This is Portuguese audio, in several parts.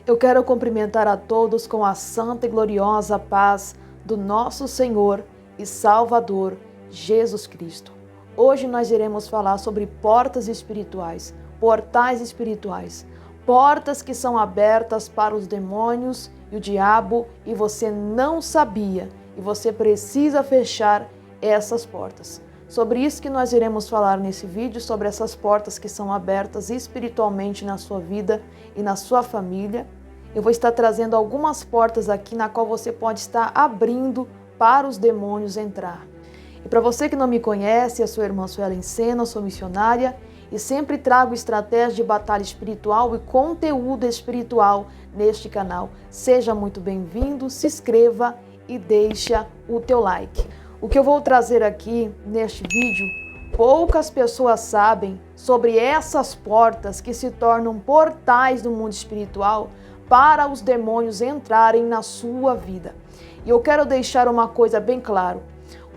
Eu quero cumprimentar a todos com a santa e gloriosa paz do nosso Senhor e Salvador, Jesus Cristo. Hoje nós iremos falar sobre portas espirituais, portais espirituais, portas que são abertas para os demônios e o diabo e você não sabia e você precisa fechar essas portas. Sobre isso que nós iremos falar nesse vídeo, sobre essas portas que são abertas espiritualmente na sua vida e na sua família. Eu vou estar trazendo algumas portas aqui na qual você pode estar abrindo para os demônios entrar. E para você que não me conhece, eu sou a irmã Suelen Sena, sou missionária e sempre trago estratégias de batalha espiritual e conteúdo espiritual neste canal. Seja muito bem-vindo, se inscreva e deixa o teu like. O que eu vou trazer aqui neste vídeo, poucas pessoas sabem sobre essas portas que se tornam portais do mundo espiritual para os demônios entrarem na sua vida. E eu quero deixar uma coisa bem clara.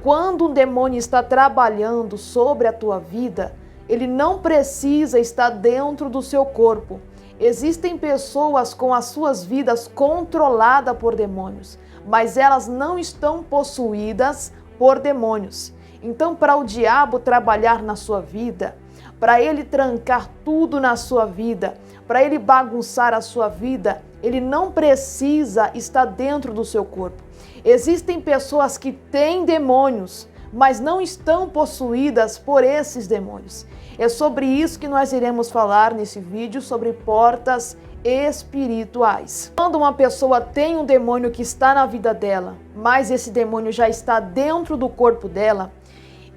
Quando um demônio está trabalhando sobre a tua vida, ele não precisa estar dentro do seu corpo. Existem pessoas com as suas vidas controladas por demônios, mas elas não estão possuídas por demônios. Então, para o diabo trabalhar na sua vida, para ele trancar tudo na sua vida, para ele bagunçar a sua vida, ele não precisa estar dentro do seu corpo. Existem pessoas que têm demônios, mas não estão possuídas por esses demônios. É sobre isso que nós iremos falar nesse vídeo, sobre portas espirituais. Quando uma pessoa tem um demônio que está na vida dela, mas esse demônio já está dentro do corpo dela,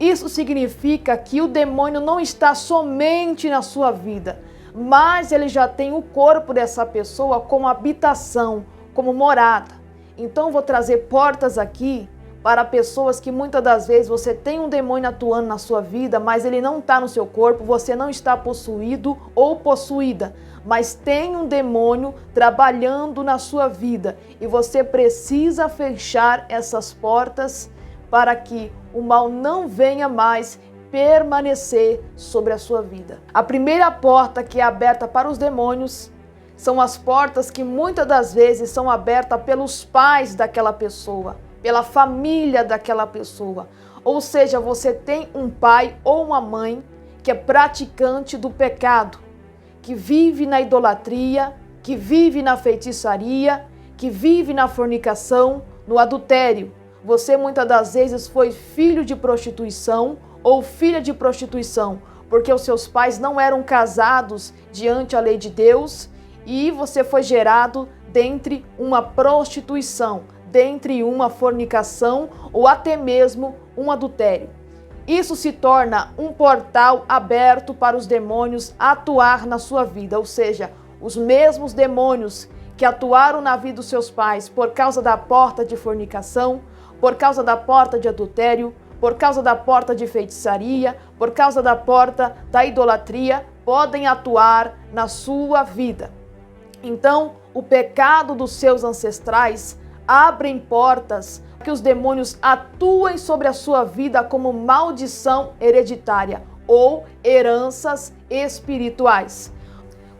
isso significa que o demônio não está somente na sua vida, mas ele já tem o corpo dessa pessoa como habitação, como morada. Então vou trazer portas aqui para pessoas que muitas das vezes você tem um demônio atuando na sua vida, mas ele não está no seu corpo, você não está possuído ou possuída, mas tem um demônio trabalhando na sua vida e você precisa fechar essas portas para que o mal não venha mais permanecer sobre a sua vida. A primeira porta que é aberta para os demônios são as portas que muitas das vezes são abertas pelos pais daquela pessoa, pela família daquela pessoa. Ou seja, você tem um pai ou uma mãe que é praticante do pecado, que vive na idolatria, que vive na feitiçaria, que vive na fornicação, no adultério. Você muitas das vezes foi filho de prostituição ou filha de prostituição, porque os seus pais não eram casados diante a lei de Deus e você foi gerado dentre uma prostituição, dentre uma fornicação ou até mesmo um adultério. Isso se torna um portal aberto para os demônios atuar na sua vida, ou seja, os mesmos demônios que atuaram na vida dos seus pais por causa da porta de fornicação, por causa da porta de adultério, por causa da porta de feitiçaria, por causa da porta da idolatria, podem atuar na sua vida. Então, o pecado dos seus ancestrais abrem portas que os demônios atuem sobre a sua vida como maldição hereditária ou heranças espirituais.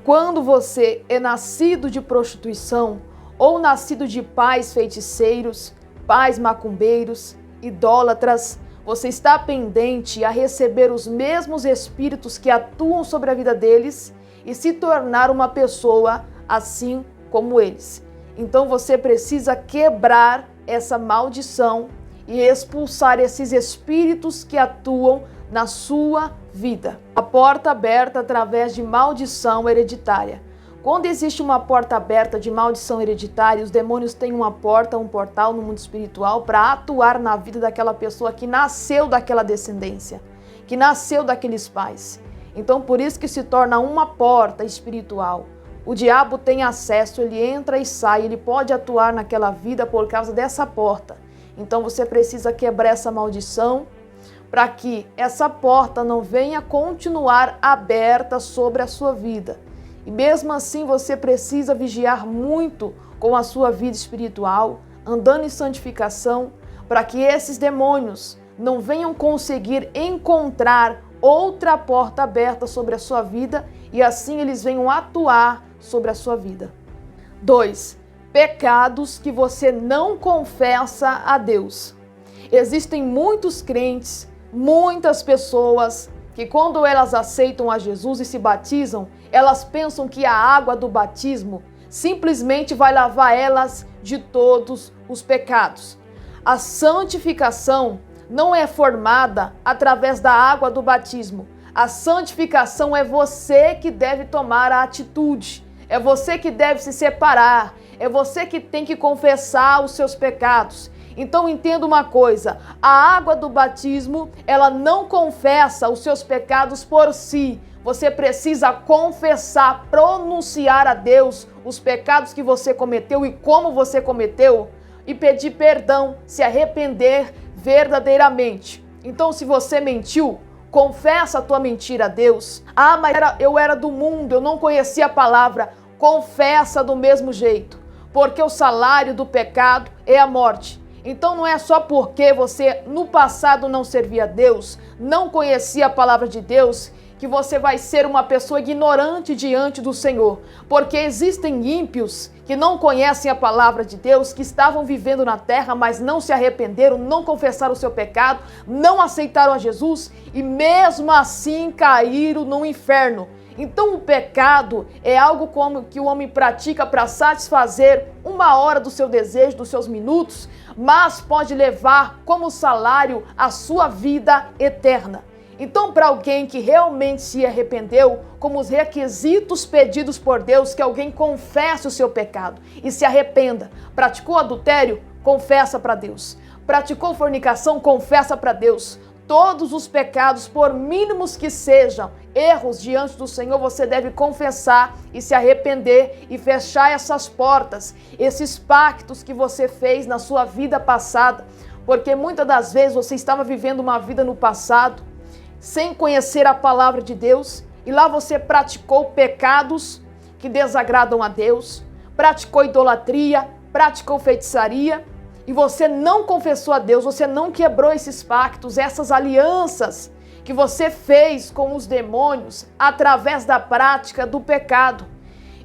Quando você é nascido de prostituição ou nascido de pais feiticeiros, pais macumbeiros, idólatras, você está pendente a receber os mesmos espíritos que atuam sobre a vida deles e se tornar uma pessoa assim como eles. Então você precisa quebrar essa maldição e expulsar esses espíritos que atuam na sua vida. A porta aberta através de maldição hereditária. Quando existe uma porta aberta de maldição hereditária, os demônios têm uma porta, um portal no mundo espiritual para atuar na vida daquela pessoa que nasceu daquela descendência, que nasceu daqueles pais. Então por isso que se torna uma porta espiritual. O diabo tem acesso, ele entra e sai, ele pode atuar naquela vida por causa dessa porta. Então você precisa quebrar essa maldição para que essa porta não venha continuar aberta sobre a sua vida. E mesmo assim você precisa vigiar muito com a sua vida espiritual, andando em santificação, para que esses demônios não venham conseguir encontrar outra porta aberta sobre a sua vida e assim eles venham atuar sobre a sua vida. 2. Pecados que você não confessa a Deus. Existem muitos crentes, muitas pessoas que quando elas aceitam a Jesus e se batizam, elas pensam que a água do batismo simplesmente vai lavar elas de todos os pecados. A santificação não é formada através da água do batismo. A santificação é você que deve tomar a atitude. É você que deve se separar. É você que tem que confessar os seus pecados. Então entenda uma coisa, a água do batismo, ela não confessa os seus pecados por si. Você precisa confessar, pronunciar a Deus os pecados que você cometeu e como você cometeu e pedir perdão, se arrepender verdadeiramente. Então se você mentiu, confessa a tua mentira a Deus. Ah, mas eu era do mundo, eu não conhecia a palavra. Confessa do mesmo jeito, porque o salário do pecado é a morte. Então não é só porque você no passado não servia a Deus, não conhecia a palavra de Deus, que você vai ser uma pessoa ignorante diante do Senhor. Porque existem ímpios que não conhecem a palavra de Deus, que estavam vivendo na terra, mas não se arrependeram, não confessaram o seu pecado, não aceitaram a Jesus e mesmo assim caíram no inferno. Então o pecado é algo como que o homem pratica para satisfazer uma hora do seu desejo, dos seus minutos, mas pode levar como salário a sua vida eterna. Então, para alguém que realmente se arrependeu, como os requisitos pedidos por Deus, que alguém confesse o seu pecado e se arrependa. Praticou adultério? Confessa para Deus. Praticou fornicação? Confessa para Deus. Todos os pecados, por mínimos que sejam, erros diante do Senhor, você deve confessar e se arrepender e fechar essas portas, esses pactos que você fez na sua vida passada, porque muitas das vezes você estava vivendo uma vida no passado, sem conhecer a palavra de Deus, e lá você praticou pecados que desagradam a Deus, praticou idolatria, praticou feitiçaria, e você não confessou a Deus, você não quebrou esses pactos, essas alianças que você fez com os demônios através da prática do pecado.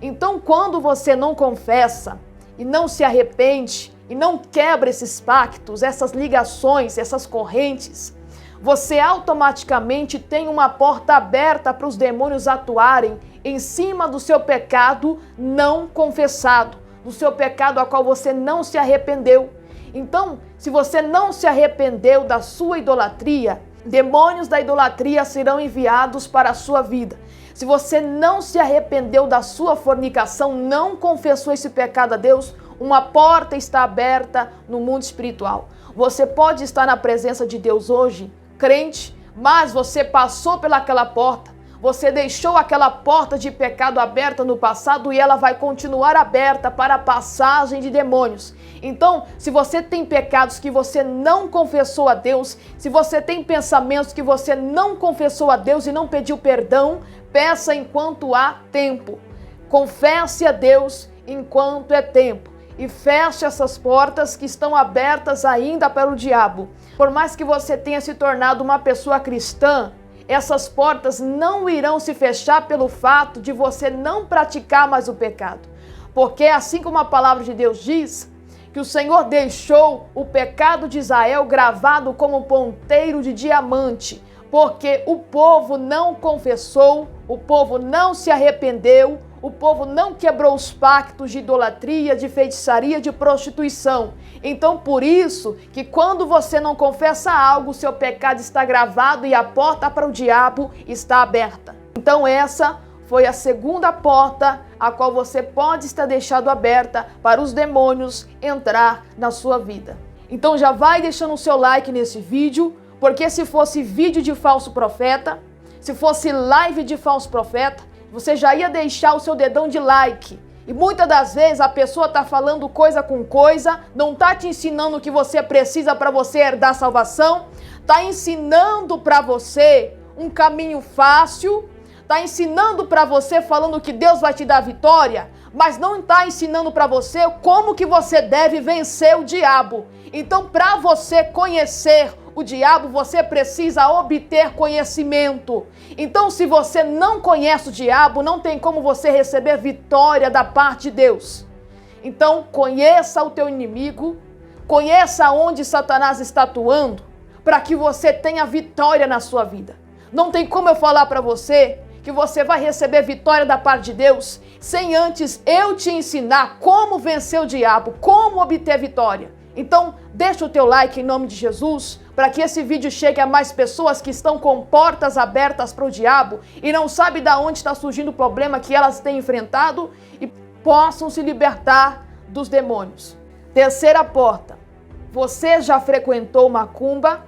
Então, quando você não confessa e não se arrepende e não quebra esses pactos, essas ligações, essas correntes, você automaticamente tem uma porta aberta para os demônios atuarem em cima do seu pecado não confessado, do seu pecado a qual você não se arrependeu. Então, se você não se arrependeu da sua idolatria, demônios da idolatria serão enviados para a sua vida. Se você não se arrependeu da sua fornicação, não confessou esse pecado a Deus, uma porta está aberta no mundo espiritual. Você pode estar na presença de Deus hoje, crente, mas você passou pelaquela porta. Você deixou aquela porta de pecado aberta no passado e ela vai continuar aberta para a passagem de demônios. Então, se você tem pecados que você não confessou a Deus, se você tem pensamentos que você não confessou a Deus e não pediu perdão, peça enquanto há tempo. Confesse a Deus enquanto é tempo. E feche essas portas que estão abertas ainda para o diabo. Por mais que você tenha se tornado uma pessoa cristã, essas portas não irão se fechar pelo fato de você não praticar mais o pecado. Porque assim como a palavra de Deus diz, que o Senhor deixou o pecado de Israel gravado como ponteiro de diamante, porque o povo não confessou, o povo não se arrependeu, o povo não quebrou os pactos de idolatria, de feitiçaria, de prostituição. Então, por isso que quando você não confessa algo, o seu pecado está gravado e a porta para o diabo está aberta. Então, essa foi a segunda porta a qual você pode estar deixado aberta para os demônios entrar na sua vida. Então, já vai deixando o seu like nesse vídeo, porque se fosse vídeo de falso profeta, se fosse live de falso profeta, você já ia deixar o seu dedão de like. E muitas das vezes a pessoa está falando coisa com coisa, não está te ensinando o que você precisa para você herdar salvação, está ensinando para você um caminho fácil, está ensinando para você falando que Deus vai te dar vitória, mas não está ensinando para você como que você deve vencer o diabo. Então, para você conhecer o diabo, você precisa obter conhecimento. Então, se você não conhece o diabo, não tem como você receber vitória da parte de Deus. Então, conheça o teu inimigo, conheça onde Satanás está atuando, para que você tenha vitória na sua vida. Não tem como eu falar para você que você vai receber vitória da parte de Deus sem antes eu te ensinar como vencer o diabo, como obter vitória. Então, deixa o teu like em nome de Jesus, para que esse vídeo chegue a mais pessoas que estão com portas abertas para o diabo e não sabem de onde está surgindo o problema que elas têm enfrentado e possam se libertar dos demônios. Terceira porta. Você já frequentou macumba?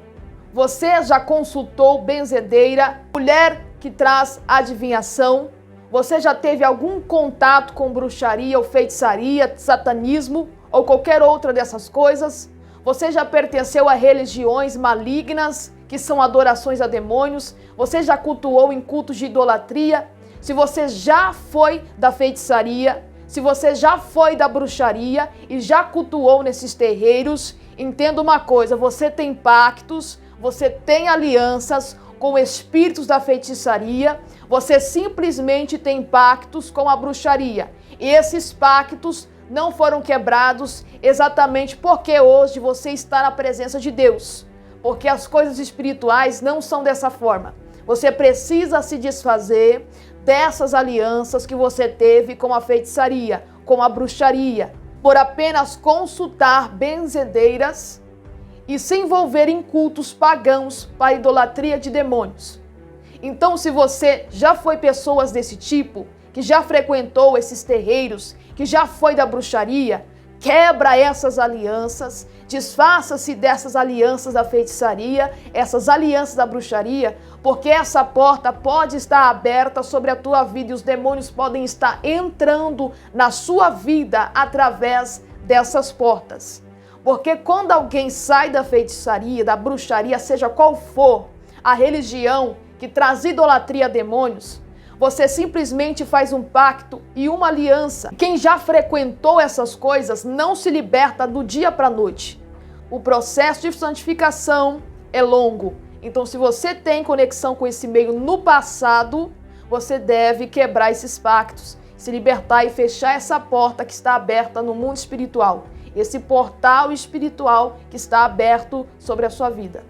Você já consultou benzedeira? Mulher que traz adivinhação? Você já teve algum contato com bruxaria ou feitiçaria, satanismo ou qualquer outra dessas coisas? Você já pertenceu a religiões malignas, que são adorações a demônios? Você já cultuou em cultos de idolatria? Se você já foi da feitiçaria, se você já foi da bruxaria e já cultuou nesses terreiros, entenda uma coisa, você tem pactos, você tem alianças com espíritos da feitiçaria, você simplesmente tem pactos com a bruxaria. E esses pactos não foram quebrados exatamente porque hoje você está na presença de Deus. Porque as coisas espirituais não são dessa forma. Você precisa se desfazer dessas alianças que você teve com a feitiçaria, com a bruxaria, por apenas consultar benzedeiras e se envolver em cultos pagãos para idolatria de demônios. Então, se você já foi pessoas desse tipo, que já frequentou esses terreiros, que já foi da bruxaria, quebra essas alianças, desfaça-se dessas alianças da feitiçaria, essas alianças da bruxaria, porque essa porta pode estar aberta sobre a tua vida e os demônios podem estar entrando na sua vida através dessas portas. Porque quando alguém sai da feitiçaria, da bruxaria, seja qual for a religião que traz idolatria a demônios, você simplesmente faz um pacto e uma aliança. Quem já frequentou essas coisas não se liberta do dia para a noite. O processo de santificação é longo. Então, se você tem conexão com esse meio no passado, você deve quebrar esses pactos, se libertar e fechar essa porta que está aberta no mundo espiritual. Esse portal espiritual que está aberto sobre a sua vida.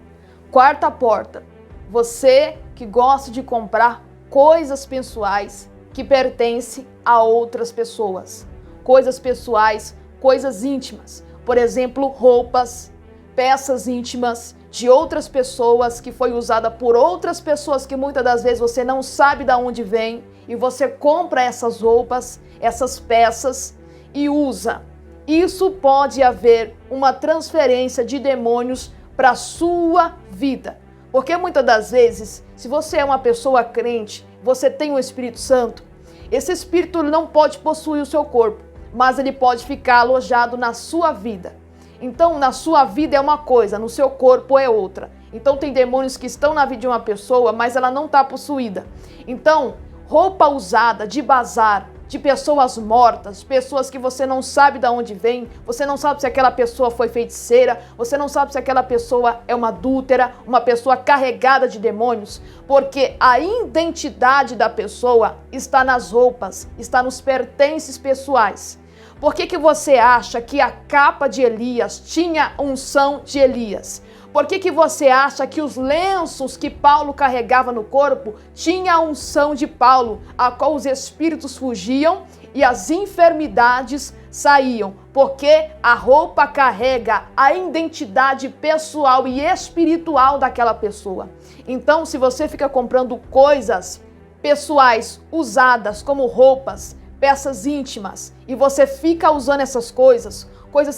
Quarta porta. Você que gosta de comprar coisas pessoais que pertencem a outras pessoas. Coisas pessoais, coisas íntimas. Por exemplo, roupas, peças íntimas de outras pessoas que foi usada por outras pessoas que muitas das vezes você não sabe de onde vem e você compra essas roupas, essas peças e usa. Isso pode haver uma transferência de demônios para a sua vida. Porque muitas das vezes, se você é uma pessoa crente, você tem o Espírito Santo, esse Espírito não pode possuir o seu corpo, mas ele pode ficar alojado na sua vida. Então, na sua vida é uma coisa, no seu corpo é outra. Então, tem demônios que estão na vida de uma pessoa, mas ela não está possuída. Então, roupa usada de bazar, de pessoas mortas, pessoas que você não sabe de onde vem, você não sabe se aquela pessoa foi feiticeira, você não sabe se aquela pessoa é uma adúltera, uma pessoa carregada de demônios, porque a identidade da pessoa está nas roupas, está nos pertences pessoais. Por que você acha que a capa de Elias tinha unção de Elias? Por que você acha que os lenços que Paulo carregava no corpo tinha a unção de Paulo, a qual os espíritos fugiam e as enfermidades saíam? Porque a roupa carrega a identidade pessoal e espiritual daquela pessoa. Então, se você fica comprando coisas pessoais usadas como roupas, peças íntimas, e você fica usando essas coisas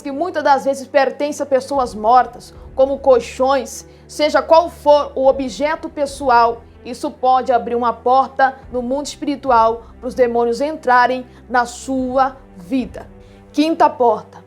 que muitas das vezes pertencem a pessoas mortas, como colchões, seja qual for o objeto pessoal, isso pode abrir uma porta no mundo espiritual para os demônios entrarem na sua vida. Quinta porta.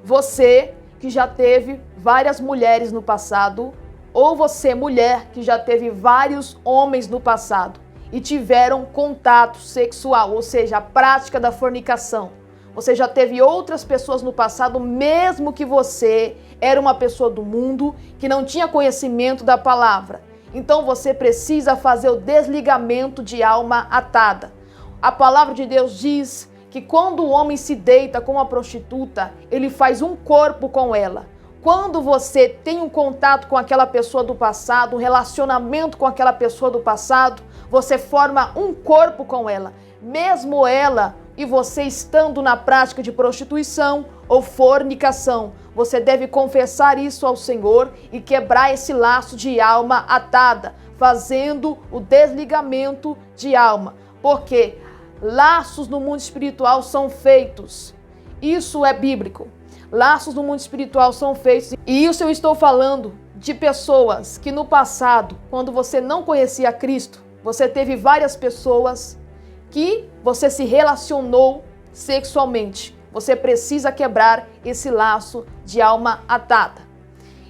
Você que já teve várias mulheres no passado, ou você, mulher, que já teve vários homens no passado e tiveram contato sexual, ou seja, a prática da fornicação. Você já teve outras pessoas no passado, mesmo que você era uma pessoa do mundo, que não tinha conhecimento da palavra. Então você precisa fazer o desligamento de alma atada. A palavra de Deus diz que quando o homem se deita com uma prostituta, ele faz um corpo com ela. Quando você tem um contato com aquela pessoa do passado, um relacionamento com aquela pessoa do passado, você forma um corpo com ela. Mesmo ela e você estando na prática de prostituição ou fornicação, você deve confessar isso ao Senhor e quebrar esse laço de alma atada, fazendo o desligamento de alma. Porque laços no mundo espiritual são feitos. Isso é bíblico. Laços no mundo espiritual são feitos. E isso eu estou falando de pessoas que no passado, quando você não conhecia Cristo, você teve várias pessoas que você se relacionou sexualmente. Você precisa quebrar esse laço de alma atada.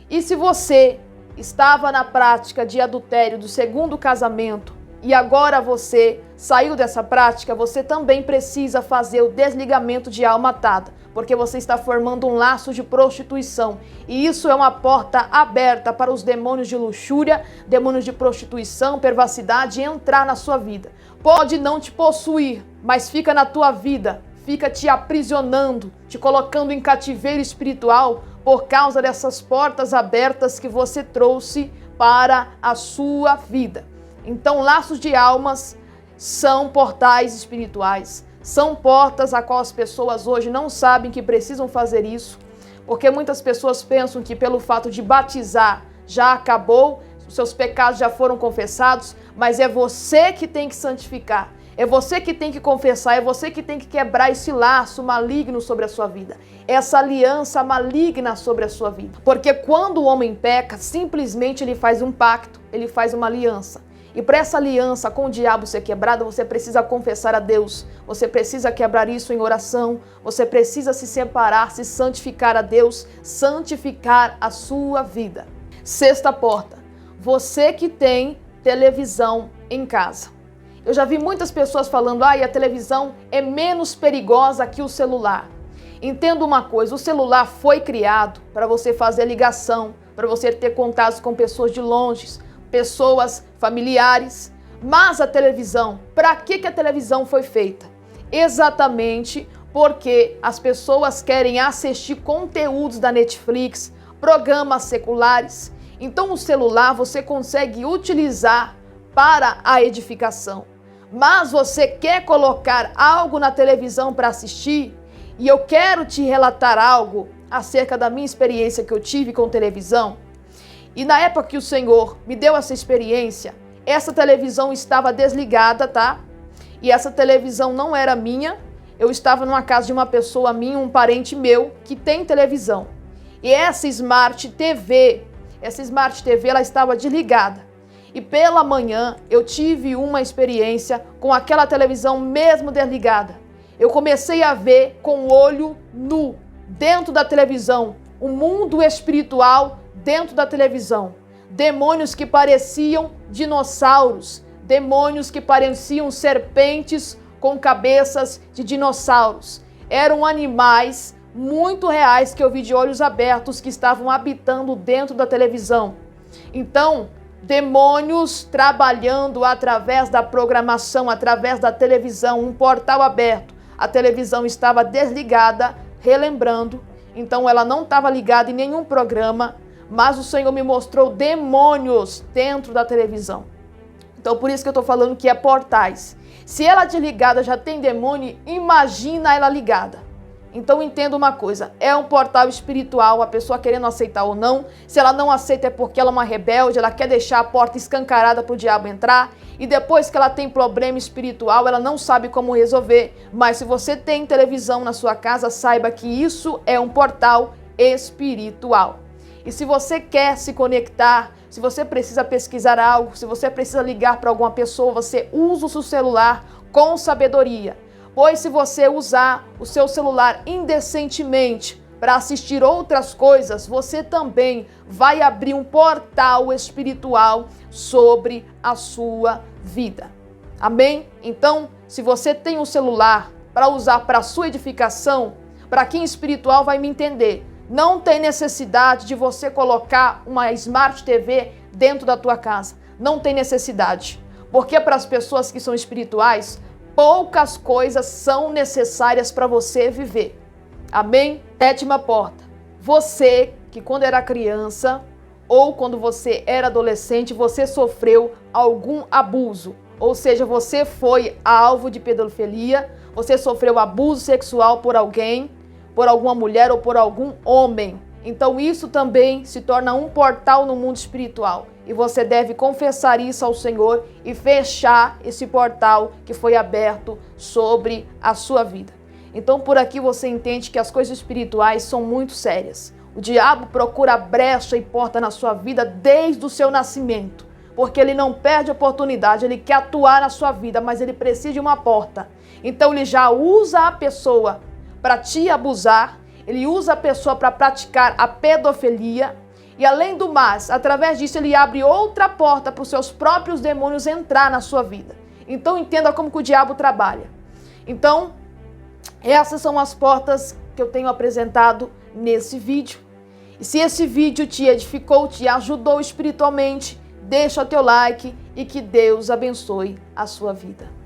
E se você estava na prática de adultério do segundo casamento e agora você saiu dessa prática, você também precisa fazer o desligamento de alma atada, porque você está formando um laço de prostituição. E isso é uma porta aberta para os demônios de luxúria, demônios de prostituição, perversidade entrar na sua vida. Pode não te possuir, mas fica na tua vida, fica te aprisionando, te colocando em cativeiro espiritual por causa dessas portas abertas que você trouxe para a sua vida. Então, laços de almas são portais espirituais, são portas a qual as pessoas hoje não sabem que precisam fazer isso, porque muitas pessoas pensam que pelo fato de batizar já acabou, os seus pecados já foram confessados, mas é você que tem que santificar, é você que tem que confessar, é você que tem que quebrar esse laço maligno sobre a sua vida, essa aliança maligna sobre a sua vida. Porque quando o homem peca, simplesmente ele faz um pacto, ele faz uma aliança. E para essa aliança com o diabo ser quebrada, você precisa confessar a Deus, você precisa quebrar isso em oração, você precisa se separar, se santificar a Deus, santificar a sua vida. Sexta porta, você que tem televisão em casa. Eu já vi muitas pessoas falando, a televisão é menos perigosa que o celular. Entenda uma coisa, o celular foi criado para você fazer ligação, para você ter contatos com pessoas de longe, pessoas familiares, mas a televisão, para que a televisão foi feita? Exatamente porque as pessoas querem assistir conteúdos da Netflix, programas seculares. Então o celular você consegue utilizar para a edificação, mas você quer colocar algo na televisão para assistir, e eu quero te relatar algo acerca da minha experiência que eu tive com televisão. E na época que o Senhor me deu essa experiência, essa televisão estava desligada, tá? E essa televisão não era minha. Eu estava numa casa de uma pessoa minha, um parente meu, que tem televisão. E essa Smart TV, ela estava desligada. E pela manhã eu tive uma experiência com aquela televisão mesmo desligada. Eu comecei a ver com o olho nu, dentro da televisão, o mundo espiritual dentro da televisão. Demônios que pareciam dinossauros, demônios que pareciam serpentes com cabeças de dinossauros. Eram animais muito reais que eu vi de olhos abertos que estavam habitando dentro da televisão. Então, demônios trabalhando através da programação, através da televisão, um portal aberto. A televisão estava desligada, relembrando, então ela não estava ligada em nenhum programa, mas o Senhor me mostrou demônios dentro da televisão. Então por isso que eu estou falando que é portais. Se ela desligada já tem demônio, imagina ela ligada. Então entenda uma coisa, é um portal espiritual, a pessoa querendo aceitar ou não. Se ela não aceita é porque ela é uma rebelde, ela quer deixar a porta escancarada para o diabo entrar. E depois que ela tem problema espiritual, ela não sabe como resolver. Mas se você tem televisão na sua casa, saiba que isso é um portal espiritual. E se você quer se conectar, se você precisa pesquisar algo, se você precisa ligar para alguma pessoa, você usa o seu celular com sabedoria. Pois se você usar o seu celular indecentemente para assistir outras coisas, você também vai abrir um portal espiritual sobre a sua vida. Amém? Então, se você tem um celular para usar para a sua edificação, para quem espiritual vai me entender, não tem necessidade de você colocar uma Smart TV dentro da tua casa. Não tem necessidade. Porque para as pessoas que são espirituais, poucas coisas são necessárias para você viver. Amém? 7ª porta. Você que quando era criança ou quando você era adolescente, você sofreu algum abuso. Ou seja, você foi alvo de pedofilia, você sofreu abuso sexual por alguém, por alguma mulher ou por algum homem. Então isso também se torna um portal no mundo espiritual. E você deve confessar isso ao Senhor e fechar esse portal que foi aberto sobre a sua vida. Então por aqui você entende que as coisas espirituais são muito sérias. O diabo procura brecha e porta na sua vida desde o seu nascimento, porque ele não perde oportunidade, ele quer atuar na sua vida, mas ele precisa de uma porta. Então ele já usa a pessoa para te abusar, ele usa a pessoa para praticar a pedofilia e além do mais, através disso ele abre outra porta para os seus próprios demônios entrar na sua vida. Então entenda como que o diabo trabalha. Então, essas são as portas que eu tenho apresentado nesse vídeo. E se esse vídeo te edificou, te ajudou espiritualmente, deixa o teu like e que Deus abençoe a sua vida.